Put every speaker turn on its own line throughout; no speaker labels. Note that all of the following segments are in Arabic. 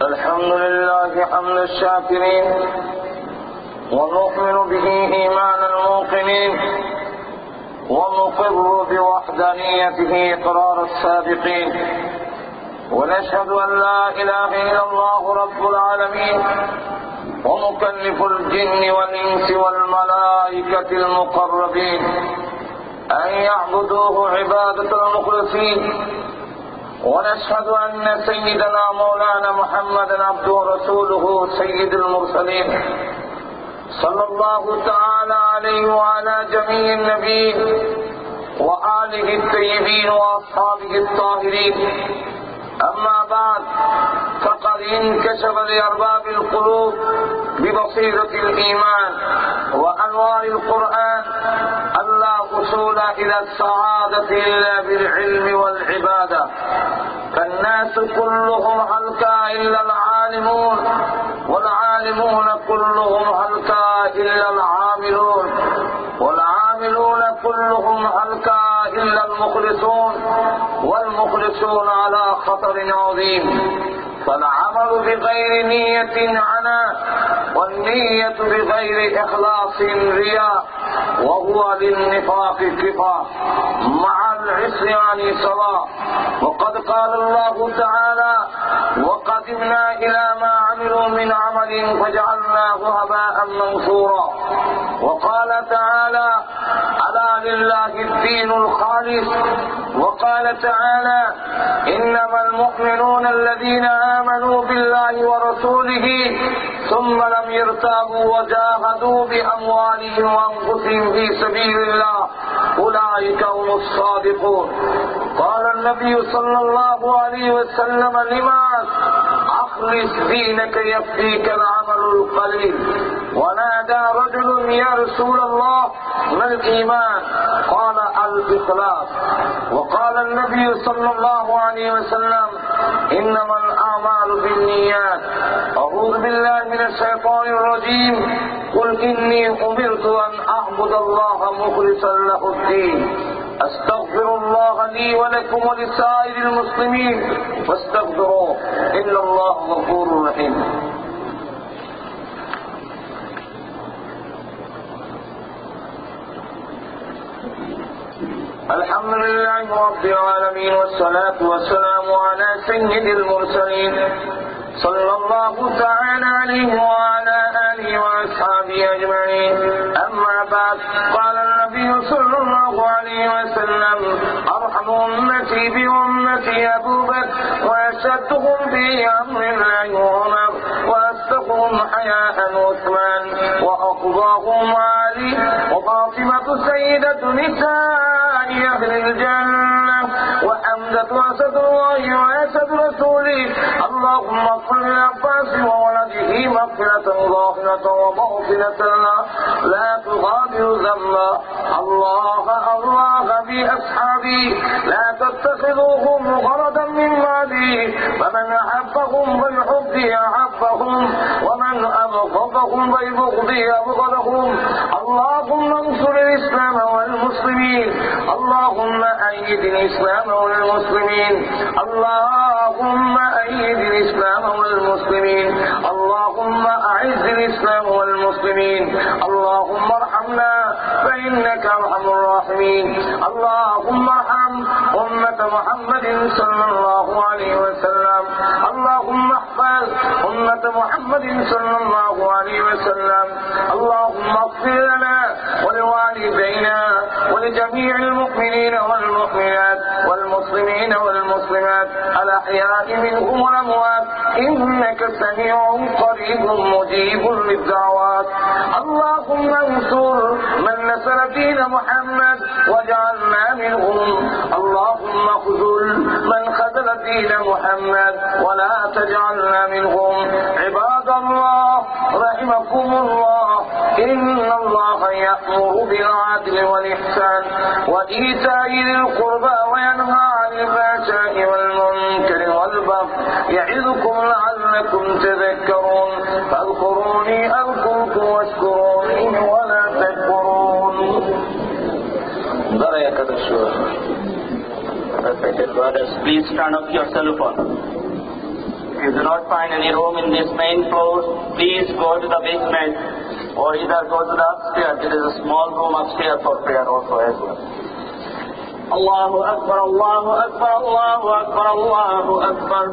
الحمد لله حمد الشاكرين، ونؤمن به إيمان الموقنين، ونقر بوحدانيته إقرار السابقين، ونشهد أن لا إله إلا الله رب العالمين ومكلف الجن والإنس والملائكة المقربين أن يعبدوه عبادة المخلصين. ونشهد أن سيدنا مولانا محمدا عبده ورسوله سيد المرسلين صلى الله تعالى عليه وعلى جميع النبيين وآله الطيبين وأصحابه الطاهرين. أما بعد، فقد انكشف لأرباب القلوب ببصيرة الإيمان وأنوار القرآن أن لا وصول إلى السعادة إلا بالعلم والعبادة، فالناس كلهم هلكا إلا العالمون، والعالمون كلهم هلكا إلا العاملون، والعاملون كلهم هلكا إلا المخلصون، والمخلصون على خطر عظيم. فالعمل بغير نية عناء، والنية بغير إخلاص رياء، وهو للنفاق كفاء، مع العصيان سواء. وقد قال الله تعالى: وقدمنا إلى ما عملوا من عمل فجعلناه هباء منثورا. وقال تعالى: ألا لله الدين الخالص. وقال تعالى: إنما المؤمنون الذين آمنوا بالله ورسوله ثم لم يرتابوا وجاهدوا بأموالهم وأنفسهم في سبيل الله أولئك هم الصادقون. قال النبي صلى الله عليه وسلم لمعاذ: أخلص دينك يكفيك العمل القليل. ونادى رجل: يا رسول الله ما الإيمان؟ قال: الإخلاص. وقال النبي صلى الله عليه وسلم: إنما الأعمال بالنيات. أعوذ بالله من الشيطان الرجيم. قل إني أمرت أن أعبد الله مخلصا له الدين. أستغفر الله لي ولكم ولسائر المسلمين فاستغفروه إن الله غفور رحيم. الحمد لله رب العالمين، والصلاة والسلام على سيد المرسلين صلى الله تعالى عليه وعلى آله وأصحابه أجمعين. أما بعد، قال النبي صلى الله عليه وسلم: أرحم أمتي بأمتي أبو بكر، وأشدهم في أمر الله عمر، وأصدقهم حياء عثمان، وأقضاهم علي، وفاطمة سيدة نساء أهل الجنة، وحمزة أسد الله وأسد رسوله. اللهم اغفر للعباس وولده مغفرة ظاهرة وباطنة لا تغادر ذنبا. الله بأصحابي لا تتخذوهم غرضا من بعدي، فمن أحبهم بحبي أحبهم، ومن أبغضهم ببغضي أبغضهم. اللهم انصر الإسلام والمسلمين، اللهم أيد الإسلام والمسلمين، اللهم أيد الإسلام والمسلمين، اللهم أعز الإسلام والمسلمين. اللهم ارحمنا فإنك أرحم الراحمين. اللهم ارحم أمة محمد صلى الله عليه وسلم. اللهم احفظ أمة محمد صلى الله عليه وسلم. اللهم اغفر لنا ولوالدينا ولجميع المؤمنين والمؤمنات والمسلمين والمسلمات الأحياء منهم والأموات، إنك سميع قريب مجيب للدعوات. اللهم انصر من نصر دين محمد واجعلنا منهم. اللهم اخذل من خذل دين محمد ولا تجعلنا منهم. عباد الله رحمكم الله، إن الله يأمر بالعدل والإحسان وإيتاء ذي القربى وينهى عن الفحشاء والمنكر والبغي يعظكم لعلكم تذكرون. فاذكروني أذكركم واشكروني ولا تكفرون. درجة الشورى Respected brothers, please turn off your cell phone. If you do not find any room in this main floor, please go to the basement or either go to the upstairs. There is a small room upstairs for prayer also as well. Allahu Akbar, Allahu Akbar, Allahu Akbar, Allahu Akbar.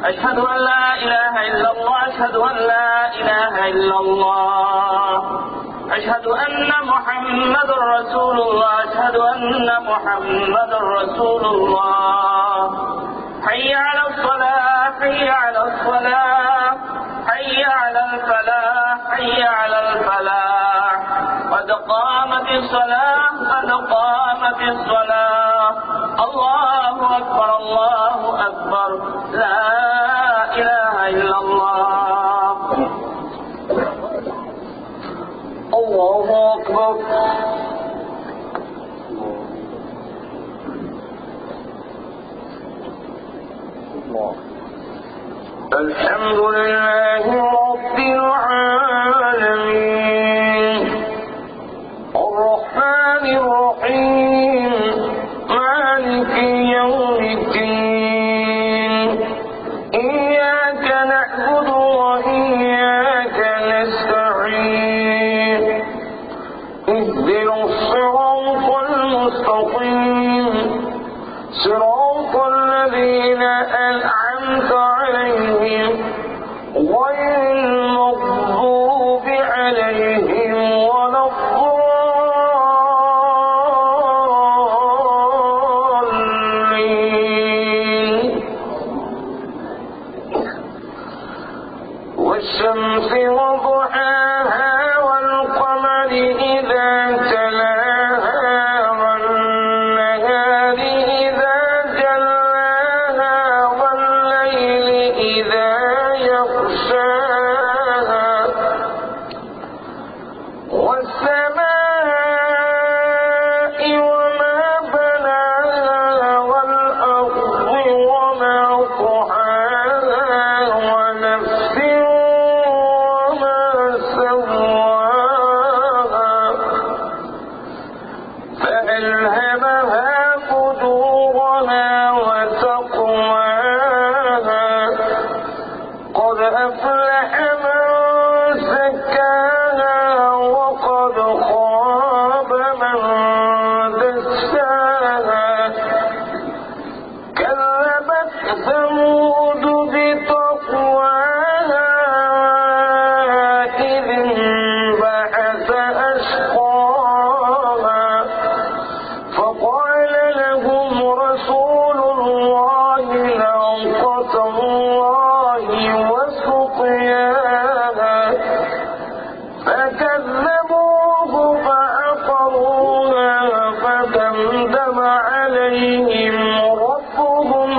Ashhadu an la ilaha illallah, ashhadu an la ilaha illallah. أشهد أن محمد رسول الله أشهد أن محمد رسول الله حي على الصلاة حي على الصلاة حي على الفلاح حي على الفلاح قد قامت الصلاة قد قامت الصلاة الله أكبر الله أكبر لا إله إلا الله الله أكبر الحمد لله رب العالمين الرحمن الرحيم مالك يوم الدين إياك نعبد وإياك نستعين اهدنا الصراط المستقيم صراط الذين أنعمت عليهم غير المغضوب عليهم ولا الضالين والشمس وضحاها والقمر إذا تلاها والنهار إذا جلاها والليل إذا يغشاها والسماء وما بناها والأرض وما طحاها ونفس وما سواها فألهمها فجورها وتقواها قد أفلح من زكاها وقد خاب من دساها كذبت ثمود بتقواها إذ انبعث أشقاها فقال لهم رسول الله ناقة الله وسقياها فكذبوه فعقروها فدمدم عليهم ربهم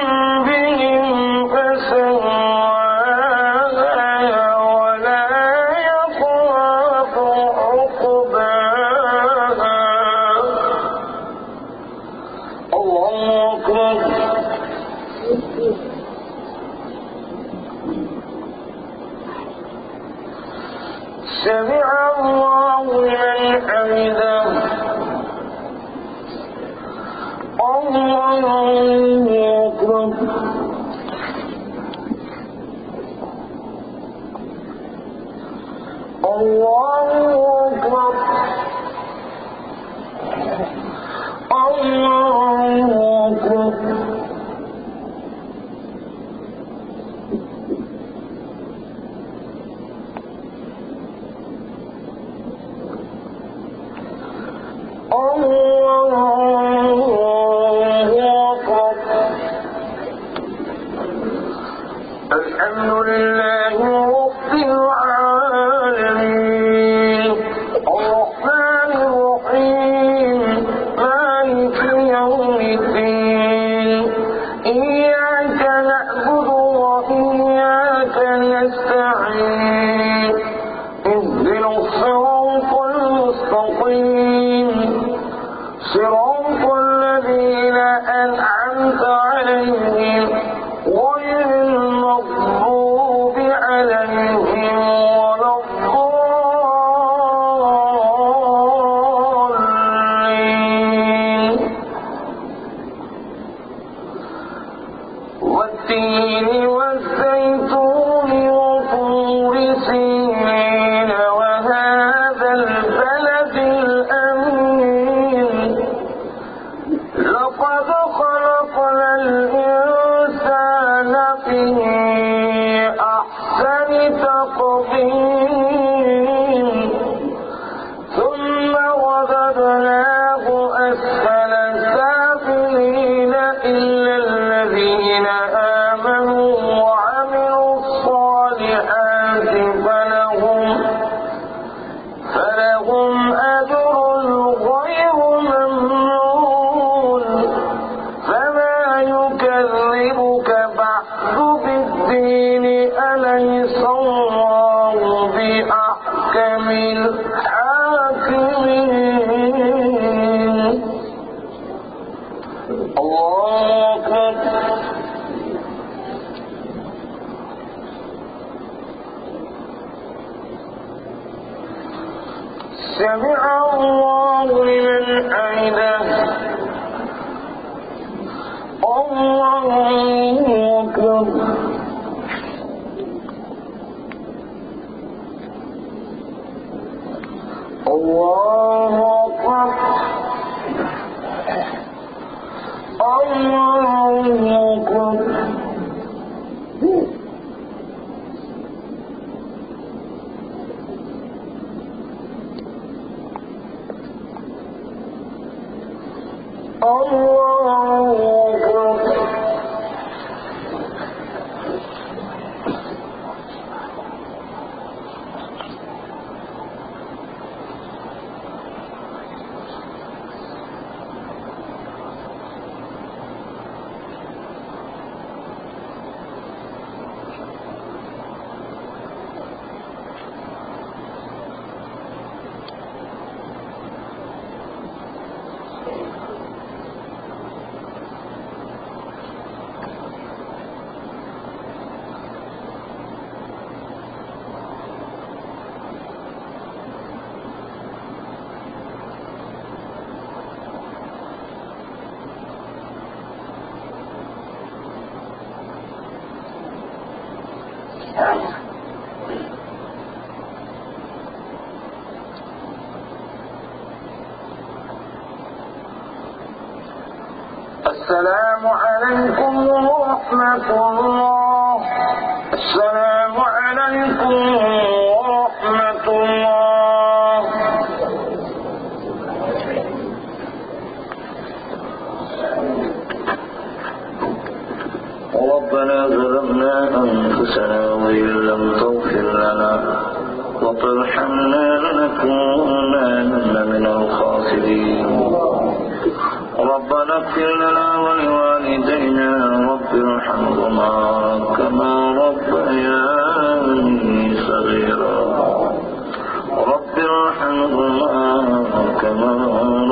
بذنبهم فسواها ولا يخاف عقباها الله أكبر سمع الله لمن حمده الله أكبر الله أكبر الله أكبر الحمد لله رب العالمين الرحمن الرحيم مالك يوم الدين إياك نعبد وإياك نستعين اهدنا الصراط المستقيم صراط الذين أنعمت عليهم غير المغضوب عليهم ولا الضالين الحاكمين. الله أكبر. سمع الله لمن حمده. الله أكبر. الله أكبر. الله أكبر. السلام عليكم ورحمة الله. السلام عليكم ورحمة الله. ربنا ظلمنا أنفسنا وإن لم تغفر لنا وترحمنا لنكونن من الخاسرين. ربنا اغفر لنا ولوالدينا رب ارحمهما كما ربياني صغيرا. رب ارحمهما كما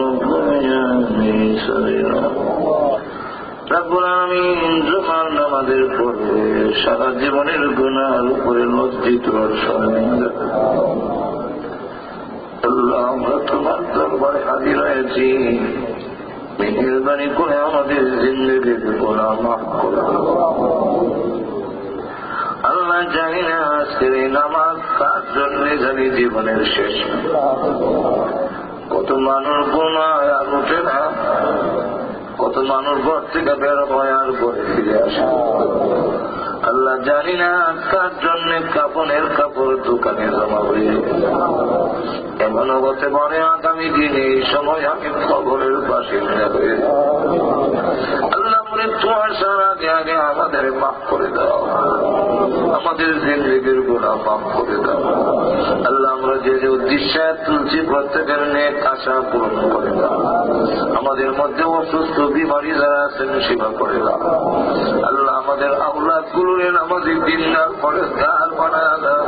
ربياني صغيرا. রব্বুল আমিন জুমার নামাজের পরে সারা জীবনের গুনার উপরে লজ্জিত আর শর্মিন্দা। আল্লাহ, আমরা তোমার দরবারে হাজির হয়েছি, মেহেরবানি করে আমাদের জিন্দেগির গুনাহ মাফ করো। আল্লাহ, জানি না আজকের এই নামাজ কার জন্য জানি জীবনের শেষ। কত মানুষ গুনাহ আর উঠে না, কত মানুষ ঘর থেকে বের হয় আর ঘরে ফিরে আসে। আল্লাহ, জানি না কার জন্য কাপড়ের কাপড় দোকানে জমা হয়ে এমনও হতে পারে আগামী দিনে এই সময় আমি কবরের বাসিন্দা হয়ে। আল্লাহ, মৃত্যু আসার আগে আগে আমাদের মাফ করে দাও, আমাদের জিন্দেগির গুনাহ মাফ করে দাও। আল্লাহ, আমরা যে যে উদ্দেশ্যে তুলছি প্রত্যেকের নেক আশা পূরণ করে দাও। আমাদের মধ্যে অসুস্থ বিমারি যারা আছেন সেবা করে দাও। আল্লাহ, আমাদের আওলাদ গুলোরে নামাজি দিনদার পরেজগার বানায় দাও।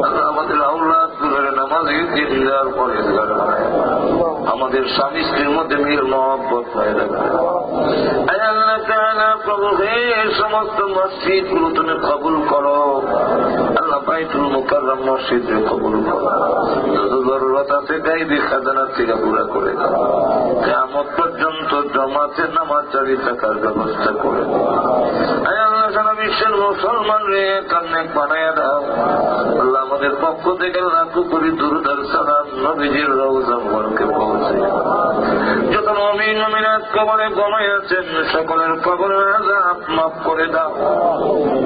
আল্লাহ, আমাদের আওলাদ গুলোরে নামাজি দিনদার পরেজগার বানায় দাও। আমাদের স্বামী স্ত্রীর মধ্যে মিল মহব্বত হয়ে রাখবে। আল্লাহ তাআলা, প্রভু এই সমস্ত মসজিদ গুলো তুমি কবুল করো। আল্লাহ, বাইতুল মুকাররম মসজিদ কবুল করো। যত জরুরত আছে গায়বী খাজানা থেকে পুরা করে দাও। কিয়ামত পর্যন্ত জামাতে নামাজ জারি থাকার ব্যবস্থা করে দাও। আল্লাহ, সারা বিশ্বের মুসলমান রে কান্নে বানায় দাও। আল্লাহ, আমাদের পক্ষ থেকে লাখো কোটি দুরূদ আর সালাম নবীজির রওজা মুবারকে পৌঁছে। যত মুমিন মুমিনাত কবরে ঘুমায় আছেন সকলের কবরের আযাব মাফ করে দাও।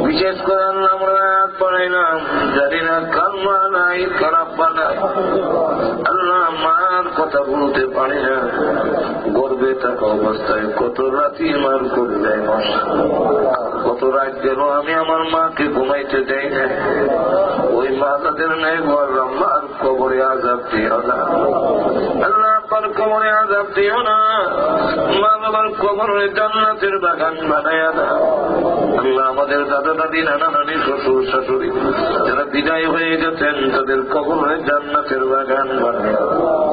বিশেষ করে আল্লাহ, আমরা আয়াত পড়াইলাম, জানি না কালমা নাই খারাপ বানায়। আল্লাহ, মার কথা বলতে পারি না, গর্বে থাকা অবস্থায় কত রাতি মার করে দেয় মাস। কত রাত গেল আমি আমার মাকে ঘুমাইতে দেই না। ওই মা তাদের নেই মার কবরে আযাব দিয়ে আল্লাহ
বাবার কবরে আযাব দিও না, মা বাবার কবরে জান্নাতের বাগান বানায়া দাও। আল্লাহ আমাদের দাদা দাদি নানা নানি শ্বশুর শাশুড়ি যারা বিদায় হয়ে গেছেন তাদের কবরে জান্নাতের বাগান বানায়া দাও।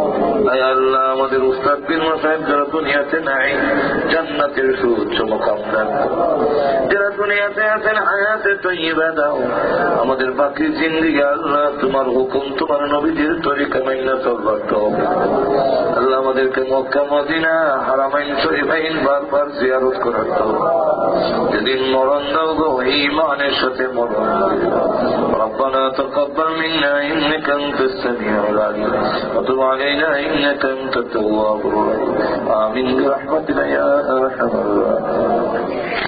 আয় আল্লাহ আমাদের উস্তাদ পীর মাশায়েখ যারা দুনিয়াতে নাই জান্নাতের সুউচ্চ মাকাম দান করো। যারা দুনিয়াতে আছেন হায়াতে তয়্যিবা দাও। আমাদের বাকি জিন্দেগি আল্লাহ তোমার হুকুম তোমার নবীদের তরিকা মাইনা চলবার তৌফিক দাও। আল্লাহ আমাদেরকে মক্কা মদিনা হারামাইন শরীফাইন বারবার জিয়ারত করার তৌফিক যেদিন মরণ দাও গো ঈমানের সাথে মরণ দাও। ربنا تقبل منا إنك أنت السميع العليم وتب علينا إنك أنت التواب الرحيم آمين برحمتك يا أرحم الراحمين.